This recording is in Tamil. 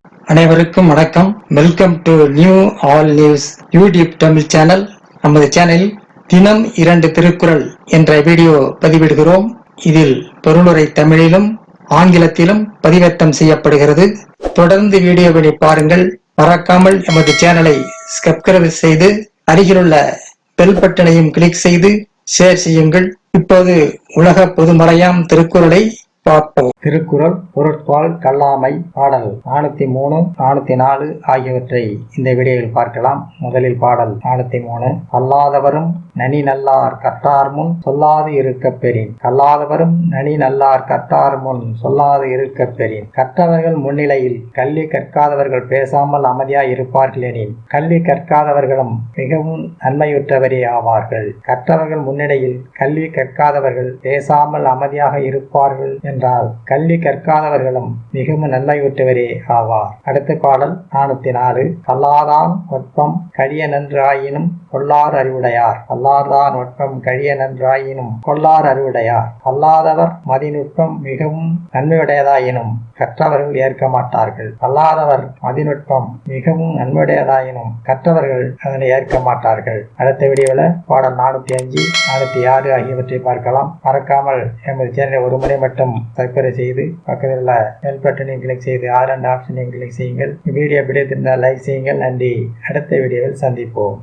அனைவருக்கும் வணக்கம். Welcome to new all news YouTube Tamil channel. நமது சேனலில் தினம் 2 திருக்குறள் என்ற வீடியோ பதிவிடுகிறோம். இதில் பொருளுரை தமிழிலும் ஆங்கிலத்திலும் பதிவேற்றம் செய்யப்படுகிறது. தொடர்ந்து வீடியோவினை பாருங்கள். மறக்காமல் எமது சேனலை சப்ஸ்கிரைப் செய்து அருகிலுள்ள பெல் பட்டனையும் கிளிக் செய்து ஷேர் செய்யுங்கள். இப்போது உலக பொதுமறையாம் திருக்குறளை பார்ப்போம். திருக்குறள் பொருட்பால் கல்லாமை பாடல் 403, 404 ஆகியவற்றை இந்த வீடியோவில் பார்க்கலாம். முதலில் பாடல் 403. கல்லாதவரும் நனி நல்லார் கற்றார் முன் சொல்லாது இருக்க பெறின். கல்லாதவரும் நனி நல்லார் கற்றார் முன் சொல்லாது இருக்க பெறின். கற்றவர்கள் முன்னிலையில் கல்வி கற்காதவர்கள் பேசாமல் அமைதியாய் இருப்பார்கள் எனின் கல்வி கற்காதவர்களும் மிகவும் நன்மையுற்றவரே ஆவார்கள். கற்றவர்கள் முன்னிலையில் கல்வி கற்காதவர்கள் பேசாமல் அமைதியாக இருப்பார்கள் என்றால் கல்வி கற்காதவர்களும் மிகவும் நன்மையுற்றவரே ஆவார். அடுத்த பாடல் 404. கல்லாதான் ஒட்பம் கழிய நன்று ஆயினும் கொல்லார் அறிவுடையார். கல்லாதான் ஒட்பம் கழிய நன்று ஆயினும் கொல்லார் அறிவுடையார். கல்லாதவர் மதிநுட்பம் மிகவும் நன்மையுடையதாயினும் கற்றவர்கள் ஏற்க மாட்டார்கள். கல்லாதவர் மதிநுட்பம் மிகவும் நன்மையுடையதாயினும் கற்றவர்கள் அதனை ஏற்க மாட்டார்கள். அடுத்த வீடியோவில் பாடல் 405, 406 ஆகியவற்றை பார்க்கலாம். மறக்காமல் எமது சேனலை ஒரு முறை மட்டும் சப்ஸ்கிரைப் செய்து பக்கத்தில் உள்ள பெல் பட்டனை கிளிக் செய்து ஆல் என்ற ஆப்ஷனை கிளிக் செய்யுங்கள். வீடியோ பிடித்திருந்தால் லைக் செய்யுங்கள். நன்றி. அடுத்த வீடியோவில் சந்திப்போம்.